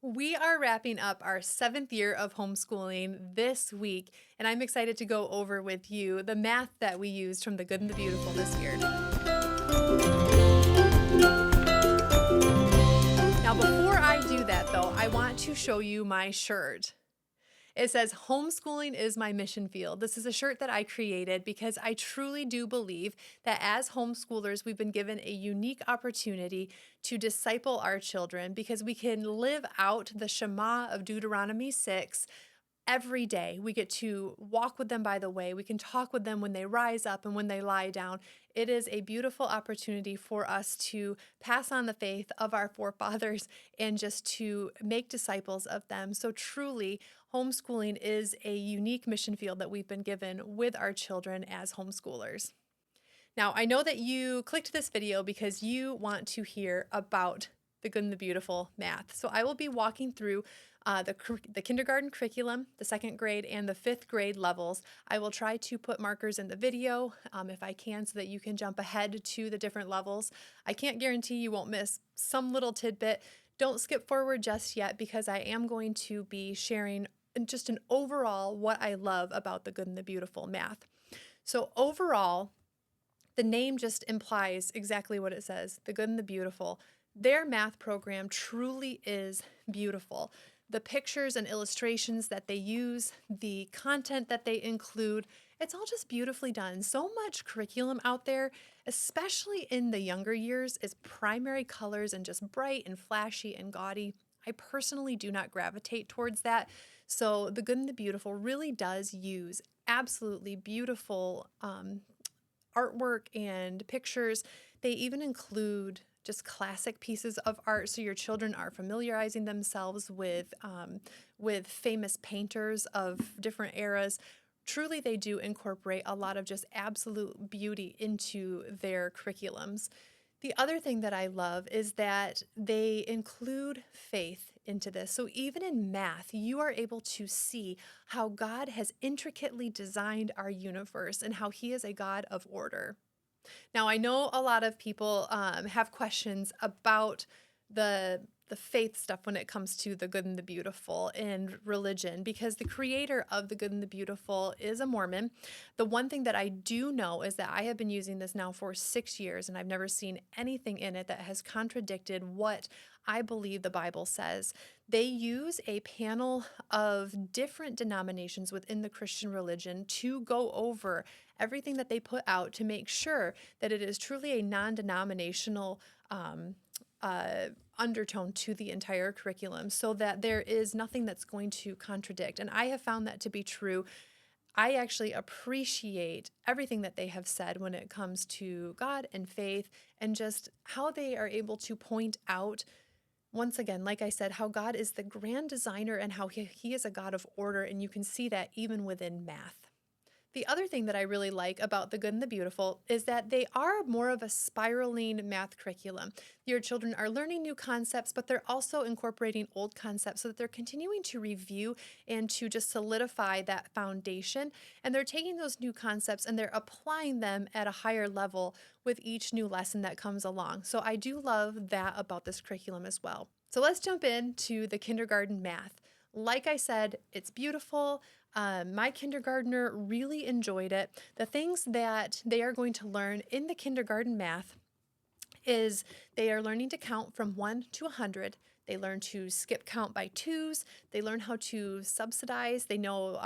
We are wrapping up our 7th year of homeschooling this week, and I'm excited to go over with you the math that we used from the good and the beautiful this year. Now, before I do that, though, I want to show you my shirt. It says, "Homeschooling is my mission field." This is a shirt that I created because I truly do believe that as homeschoolers, we've been given a unique opportunity to disciple our children because we can live out the Shema of Deuteronomy 6 every day. We get to walk with them by the way. We can talk with them when they rise up and when they lie down. It is a beautiful opportunity for us to pass on the faith of our forefathers and just to make disciples of them. So truly, homeschooling is a unique mission field that we've been given with our children as homeschoolers. Now, I know that you clicked this video because you want to hear about the good and the beautiful math. So I will be walking through the kindergarten curriculum, the 2nd grade, and the 5th grade levels. I will try to put markers in the video if I can so that you can jump ahead to the different levels. I can't guarantee you won't miss some little tidbit. Don't skip forward just yet because I am going to be sharing just an overall what I love about the good and the beautiful math. So overall, the name just implies exactly what it says, the good and the beautiful. Their math program truly is beautiful. The pictures and illustrations that they use, the content that they include, it's all just beautifully done. So much curriculum out there, especially in the younger years, is primary colors and just bright and flashy and gaudy. I personally do not gravitate towards that. So the good and the beautiful really does use absolutely beautiful artwork and pictures. They even include just classic pieces of art, so your children are familiarizing themselves with famous painters of different eras. Truly, they do incorporate a lot of just absolute beauty into their curriculums. The other thing that I love is that they include faith into this. So even in math, you are able to see how God has intricately designed our universe and how He is a God of order. Now, I know a lot of people have questions about the faith stuff when it comes to the good and the beautiful and religion, because the creator of the good and the beautiful is a Mormon. The one thing that I do know is that I have been using this now for 6 years, and I've never seen anything in it that has contradicted what I believe the Bible says. They use a panel of different denominations within the Christian religion to go over everything that they put out to make sure that it is truly a non-denominational undertone to the entire curriculum so that there is nothing that's going to contradict. And I have found that to be true. I actually appreciate everything that they have said when it comes to God and faith and just how they are able to point out, once again, like I said, how God is the grand designer and how he is a God of order. And you can see that even within math. The other thing that I really like about the good and the beautiful is that they are more of a spiraling math curriculum. Your children are learning new concepts, but they're also incorporating old concepts so that they're continuing to review and to just solidify that foundation. And they're taking those new concepts and they're applying them at a higher level with each new lesson that comes along. So I do love that about this curriculum as well. So let's jump into the kindergarten math. Like I said, it's beautiful. My kindergartner really enjoyed it. The things that they are going to learn in the kindergarten math is they are learning to count from 1 to 100. They learn to skip count by twos. They learn how to subsidize. They know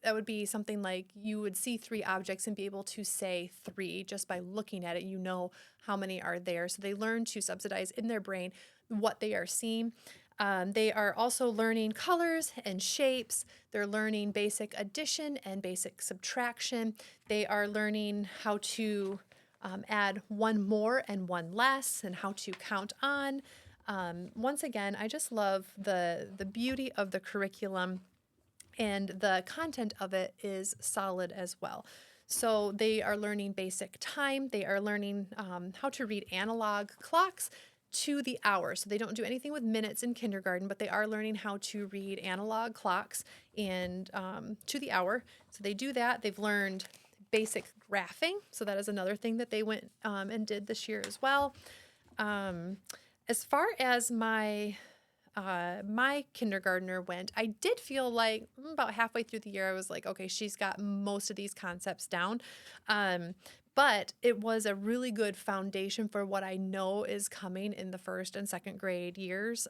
that would be something like you would see 3 objects and be able to say 3 just by looking at it. You know how many are there. So they learn to subsidize in their brain what they are seeing. They are also learning colors and shapes. They're learning basic addition and basic subtraction. They are learning how to add one more and one less and how to count on. Once again, I just love the beauty of the curriculum, and the content of it is solid as well. So they are learning basic time. They are learning how to read analog clocks to the hour. So they don't do anything with minutes in kindergarten, but they are learning how to read analog clocks and to the hour. So they do that. They've learned basic graphing. So that is another thing that they went and did this year as well. As far as my my kindergartner went, I did feel like about halfway through the year, I was like, okay, she's got most of these concepts down. Um, but it was a really good foundation for what I know is coming in the first and second grade years.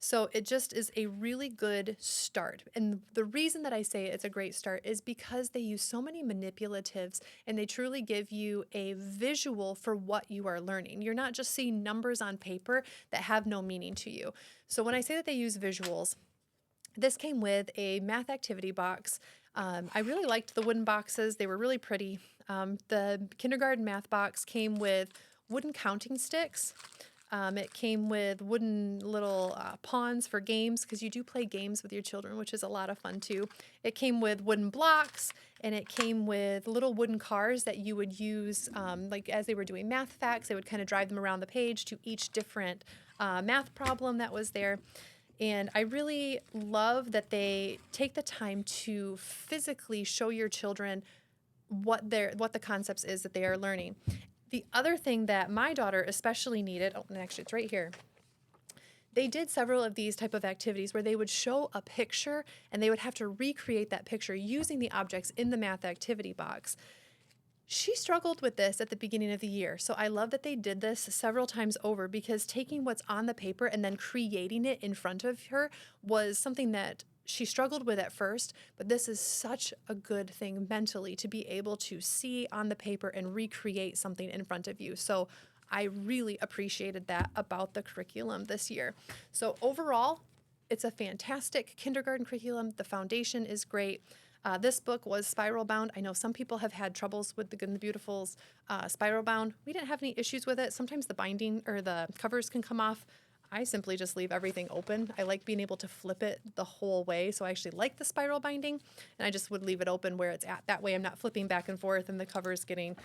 So it just is a really good start. And the reason that I say it's a great start is because they use so many manipulatives and they truly give you a visual for what you are learning. You're not just seeing numbers on paper that have no meaning to you. So when I say that they use visuals, this came with a math activity box. I really liked the wooden boxes. They were really pretty. The kindergarten math box came with wooden counting sticks. It came with wooden little pawns for games because you do play games with your children, which is a lot of fun too. It came with wooden blocks, and it came with little wooden cars that you would use like as they were doing math facts. They would kind of drive them around the page to each different math problem that was there. And I really love that they take the time to physically show your children what the concepts is that they are learning. The other thing that my daughter especially needed, oh, and actually it's right here. They did several of these type of activities where they would show a picture and they would have to recreate that picture using the objects in the math activity box. She struggled with this at the beginning of the year. So I love that they did this several times over because taking what's on the paper and then creating it in front of her was something that she struggled with at first, but this is such a good thing mentally to be able to see on the paper and recreate something in front of you. So I really appreciated that about the curriculum this year. So overall, it's a fantastic kindergarten curriculum. The foundation is great. This book was spiral bound. I know some people have had troubles with the Good and the Beautiful's spiral bound. We didn't have any issues with it. Sometimes the binding or the covers can come off. I simply just leave everything open. I like being able to flip it the whole way. So I actually like the spiral binding, and I just would leave it open where it's at. That way I'm not flipping back and forth and the cover's getting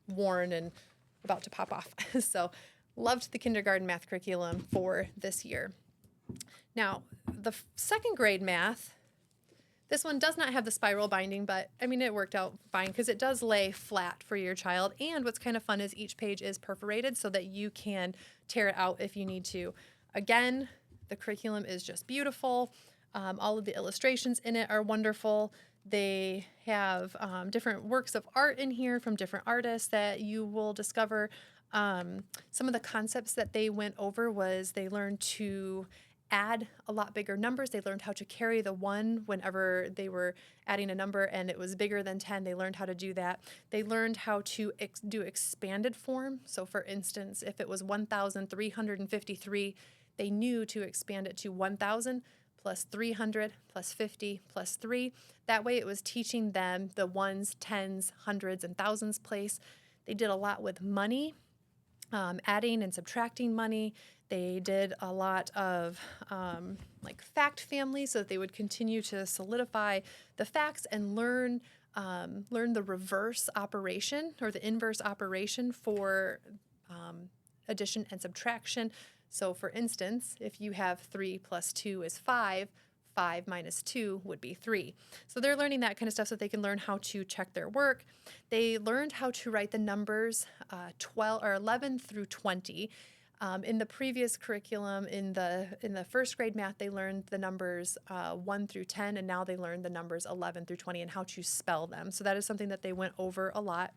worn and about to pop off. So loved the kindergarten math curriculum for this year. Now, the second grade math, this one does not have the spiral binding, but I mean, it worked out fine because it does lay flat for your child. And what's kind of fun is each page is perforated so that you can tear it out if you need to. Again, the curriculum is just beautiful. All of the illustrations in it are wonderful. They have different works of art in here from different artists that you will discover. Some of the concepts that they went over was they learned to add a lot bigger numbers. They learned how to carry the 1 whenever they were adding a number and it was bigger than 10. They learned how to do that. They learned how to do expanded form. So for instance, if it was 1,353, they knew to expand it to 1,000 plus 300 plus 50 plus 3. That way it was teaching them the ones, tens, hundreds, and thousands place. They did a lot with money, adding and subtracting money. They did a lot of like fact families so that they would continue to solidify the facts and learn the reverse operation or the inverse operation for addition and subtraction. So for instance, if you have 3 plus 2 is 5, 5 minus 2 would be 3. So they're learning that kind of stuff so that they can learn how to check their work. They learned how to write the numbers 12 or 11 through 20. In the previous curriculum, in the first grade math, they learned the numbers 1 through 10, and now they learn the numbers 11 through 20 and how to spell them. So that is something that they went over a lot.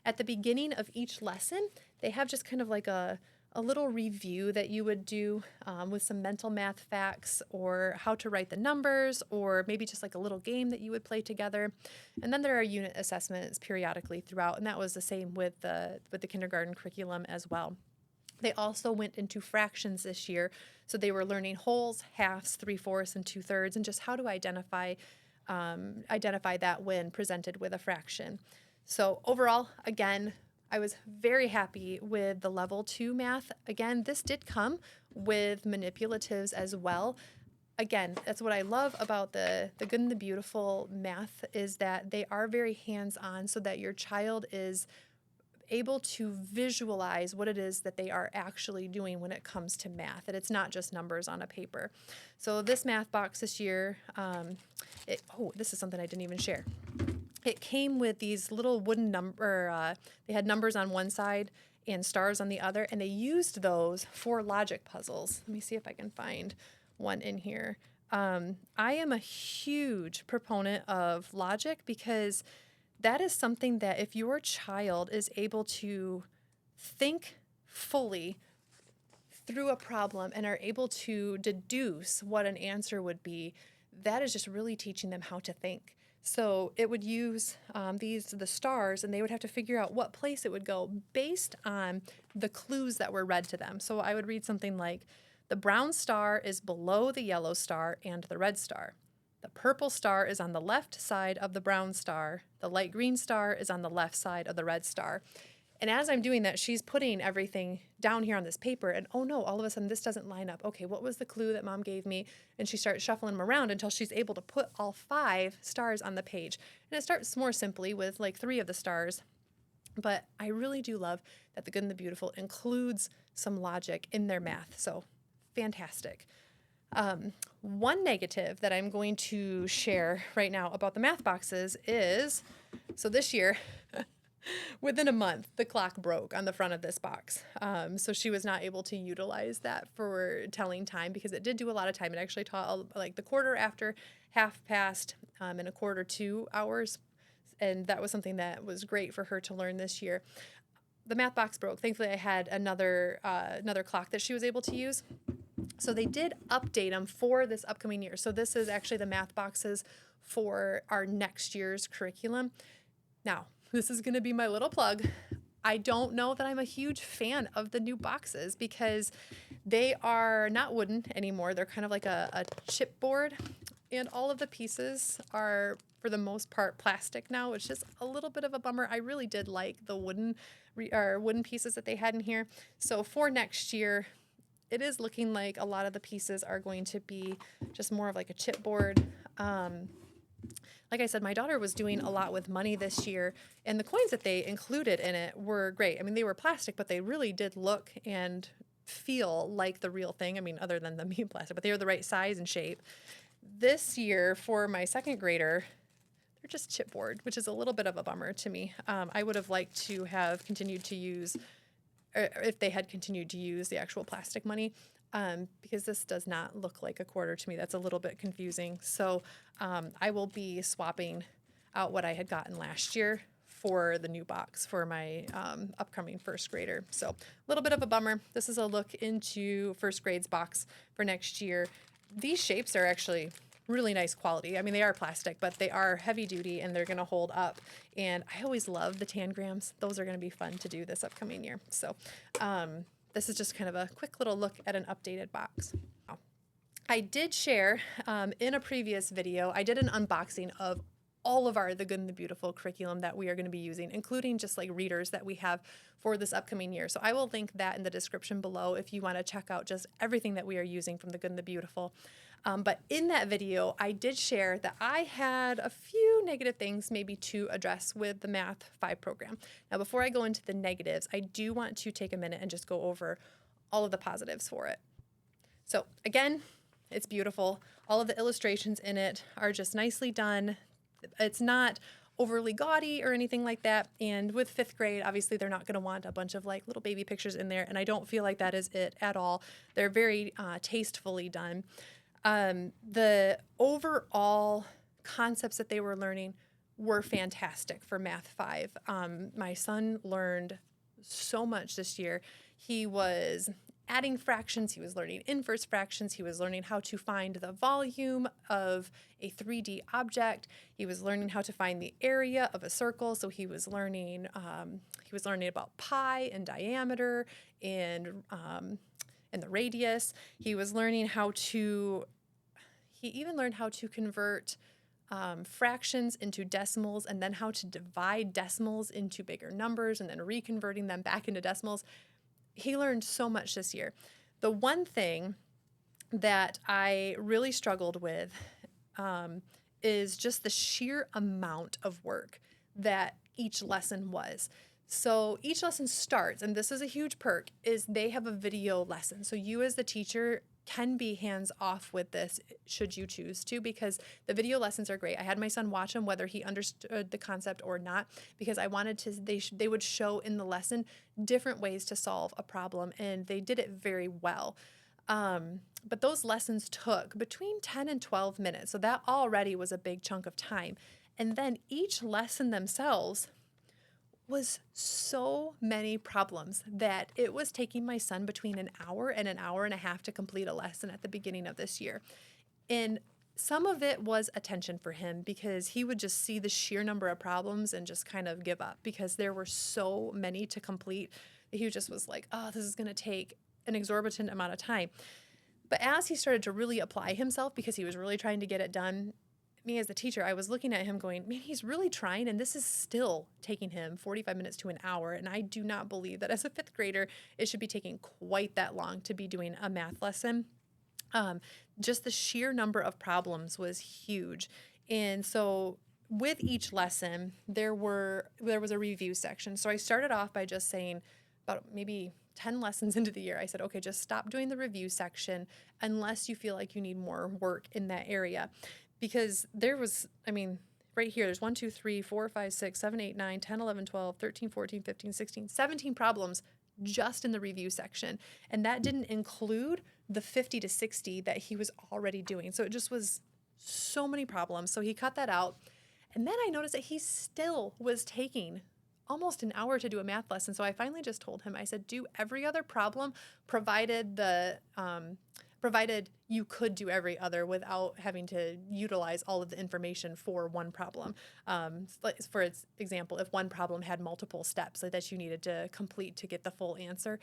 At the beginning of each lesson, they have just kind of like a little review that you would do with some mental math facts or how to write the numbers or maybe just like a little game that you would play together. And then there are unit assessments periodically throughout, and that was the same with the kindergarten curriculum as well. They also went into fractions this year, so they were learning wholes, halves, 3/4, and 2/3, and just how to identify that when presented with a fraction. So overall, again, I was very happy with the level 2 math. Again, this did come with manipulatives as well. Again, that's what I love about the Good and the Beautiful math is that they are very hands-on so that your child is able to visualize what it is that they are actually doing when it comes to math, and it's not just numbers on a paper. So this math box this year, this is something I didn't even share. It came with these little wooden they had numbers on one side and stars on the other, and they used those for logic puzzles. Let me see if I can find one in here. I am a huge proponent of logic because that is something that if your child is able to think fully through a problem and are able to deduce what an answer would be, that is just really teaching them how to think. So it would use the stars, and they would have to figure out what place it would go based on the clues that were read to them. So I would read something like, the brown star is below the yellow star and the red star. The purple star is on the left side of the brown star. The light green star is on the left side of the red star. And as I'm doing that, she's putting everything down here on this paper, and oh no, all of a sudden this doesn't line up. Okay, what was the clue that mom gave me? And she starts shuffling them around until she's able to put all 5 stars on the page. And it starts more simply with like 3 of the stars. But I really do love that The Good and the Beautiful includes some logic in their math. So fantastic. One negative that I'm going to share right now about the math boxes is, so this year, within a month, the clock broke on the front of this box. So she was not able to utilize that for telling time because it did do a lot of time. It actually taught like the quarter after, half past, and a quarter to hours. And that was something that was great for her to learn this year. The math box broke. Thankfully, I had another clock that she was able to use. So they did update them for this upcoming year. So this is actually the math boxes for our next year's curriculum. Now, this is going to be my little plug. I don't know that I'm a huge fan of the new boxes because they are not wooden anymore. They're kind of like a chipboard, and all of the pieces are, for the most part, plastic now, which is a little bit of a bummer. I really did like the wooden pieces that they had in here. So for next year, it is looking like a lot of the pieces are going to be just more of like a chipboard. Like I said, my daughter was doing a lot with money this year, and the coins that they included in it were great. I mean, they were plastic, but they really did look and feel like the real thing. I mean, other than them being plastic, but they were the right size and shape. This year, for my second grader, they're just chipboard, which is a little bit of a bummer to me. I would have liked to have continued to use, or if they had continued to use the actual plastic money, because this does not look like a quarter to me. That's a little bit confusing. So I will be swapping out what I had gotten last year for the new box for my upcoming first grader. So a little bit of a bummer. This is a look into first grade's box for next year. These shapes are actually really nice quality. I mean, they are plastic, but they are heavy duty and they're going to hold up. And I always love the tangrams. Those are going to be fun to do this upcoming year. So this is just kind of a quick little look at an updated box. I did share in a previous video, I did an unboxing of all of the Good and the Beautiful curriculum that we are going to be using, including just like readers that we have for this upcoming year. So I will link that in the description below if you want to check out just everything that we are using from the Good and the Beautiful. But in that video, I did share that I had a few negative things maybe to address with the Math 5 program. Now, before I go into the negatives, I do want to take a minute and just go over all of the positives for it. So again, it's beautiful. All of the illustrations in it are just nicely done. It's not overly gaudy or anything like that. And with 5th grade, obviously they're not going to want a bunch of like little baby pictures in there. And I don't feel like that is it at all. They're very tastefully done. The overall concepts that they were learning were fantastic for Math 5. My son learned so much this year. He was adding fractions, he was learning inverse fractions, he was learning how to find the volume of a 3D object, he was learning how to find the area of a circle, so he was learning about pi and diameter and the radius. He was learning he even learned how to convert fractions into decimals, and then how to divide decimals into bigger numbers and then reconverting them back into decimals. He learned so much this year. The one thing that I really struggled with is just the sheer amount of work that each lesson was. So each lesson starts, and this is a huge perk, is they have a video lesson. So you as the teacher can be hands off with this should you choose to, because the video lessons are great. I had my son watch them whether he understood the concept or not, because I wanted to they would show in the lesson different ways to solve a problem, and they did it very well. But those lessons took between 10 and 12 minutes. So that already was a big chunk of time. And then each lesson themselves was so many problems that it was taking my son between an hour and an hour and a half to complete a lesson at the beginning of this year. And some of it was attention for him, because he would just see the sheer number of problems and just kind of give up because there were so many to complete. He just was like, oh, this is going to take an exorbitant amount of time. But as he started to really apply himself, because he was really trying to get it done, me as the teacher, I was looking at him going, man, he's really trying, and this is still taking him 45 minutes to an hour. And I do not believe that as a fifth grader, it should be taking quite that long to be doing a math lesson. Just the sheer number of problems was huge. And so with each lesson, there was a review section. So I started off by just saying, about maybe 10 lessons into the year, I said, okay, just stop doing the review section unless you feel like you need more work in that area. Because there was, right here, there's 1, 2, 3, 4, 5, 6, 7, 8, 9, 10, 11, 12, 13, 14, 15, 16, 17 problems just in the review section. And that didn't include the 50 to 60 that he was already doing. So it just was so many problems. So he cut that out. And then I noticed that he still was taking almost an hour to do a math lesson. So I finally just told him, I said, do every other problem, provided you could do every other without having to utilize all of the information for one problem. For example, if one problem had multiple steps that you needed to complete to get the full answer,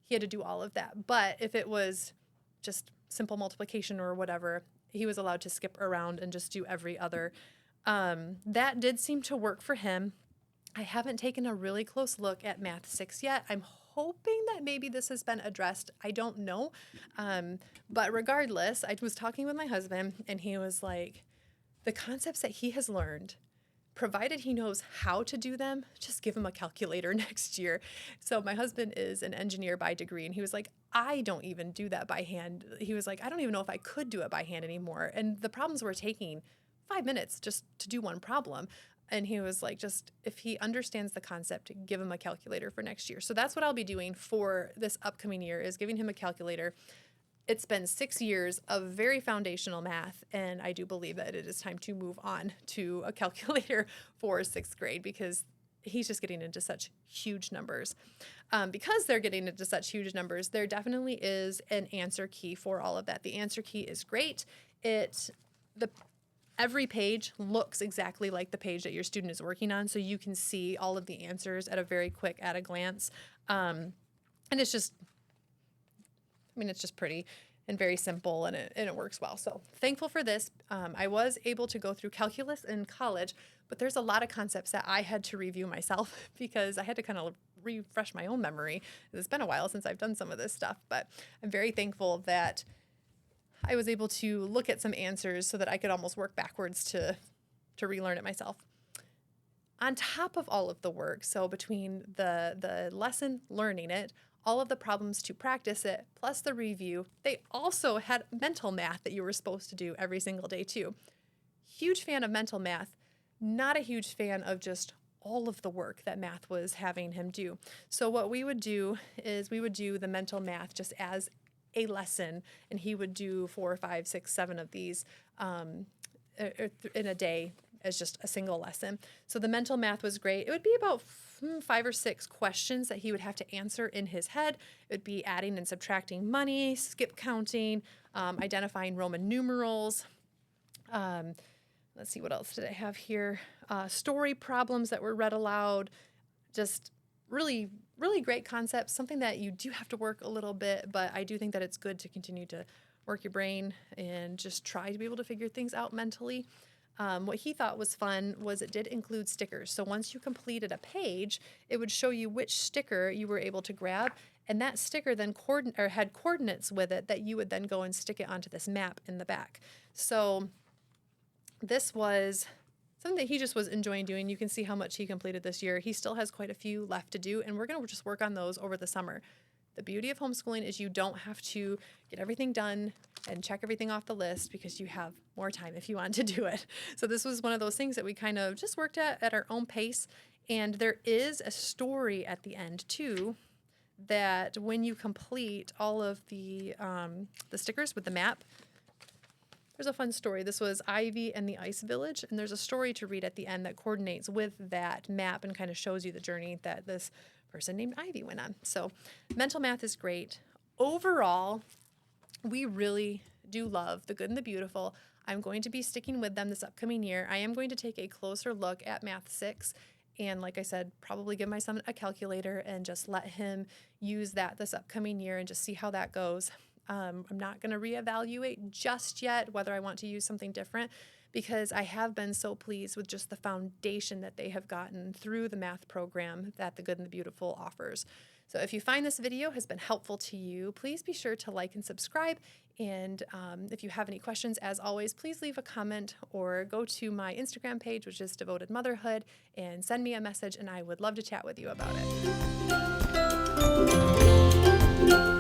he had to do all of that. But if it was just simple multiplication or whatever, he was allowed to skip around and just do every other. That did seem to work for him. I haven't taken a really close look at Math 6 yet. I'm hoping that maybe this has been addressed. I don't know. But regardless, I was talking with my husband, and he was like, the concepts that he has learned, provided he knows how to do them, just give him a calculator next year. So my husband is an engineer by degree, and he was like, I don't even do that by hand. He was like, I don't even know if I could do it by hand anymore. And the problems were taking 5 minutes just to do one problem. And he was like, just if he understands the concept, give him a calculator for next year. So that's what I'll be doing for this upcoming year, is giving him a calculator. It's been 6 years of very foundational math, and I do believe that it is time to move on to a calculator for sixth grade, because he's just getting into such huge numbers. Because they're getting into such huge numbers, there definitely is an answer key for all of that. The answer key is great. Every page looks exactly like the page that your student is working on, so you can see all of the answers at a glance. And it's just pretty and very simple, and it works well. So thankful for this. I was able to go through calculus in college, but there's a lot of concepts that I had to review myself because I had to kind of refresh my own memory. It's been a while since I've done some of this stuff, but I'm very thankful that I was able to look at some answers so that I could almost work backwards to relearn it myself. On top of all of the work, so between the lesson, learning it, all of the problems to practice it, plus the review, they also had mental math that you were supposed to do every single day too. Huge fan of mental math, not a huge fan of just all of the work that math was having him do. So what we would do is we would do the mental math just as a lesson, and he would do 4, 5, 6, 7 of these in a day as just a single lesson. So the mental math was great. It would be about 5 or 6 questions that he would have to answer in his head. It would be adding and subtracting money, skip counting, identifying Roman numerals. Let's see, what else did I have here? Story problems that were read aloud. Just really, really great concepts, something that you do have to work a little bit, but I do think that it's good to continue to work your brain and just try to be able to figure things out mentally. What he thought was fun was it did include stickers. So once you completed a page, it would show you which sticker you were able to grab, and that sticker then had coordinates with it that you would then go and stick it onto this map in the back. So this was something that he just was enjoying doing. You can see how much he completed this year. He still has quite a few left to do, and we're going to just work on those over the summer. The beauty of homeschooling is you don't have to get everything done and check everything off the list because you have more time if you want to do it. So this was one of those things that we kind of just worked at our own pace. And there is a story at the end too, that when you complete all of the stickers with the map, there's a fun story. This was Ivy and the Ice Village, and there's a story to read at the end that coordinates with that map and kind of shows you the journey that this person named Ivy went on. So mental math is great. Overall, we really do love the good and the beautiful. I'm going to be sticking with them this upcoming year. I am going to take a closer look at Math 6 and, like I said, probably give my son a calculator and just let him use that this upcoming year and just see how that goes. I'm not going to reevaluate just yet whether I want to use something different because I have been so pleased with just the foundation that they have gotten through the math program that the Good and the Beautiful offers. So if you find this video has been helpful to you, please be sure to like and subscribe. And if you have any questions, as always, please leave a comment or go to my Instagram page, which is Devoted Motherhood, and send me a message, and I would love to chat with you about it.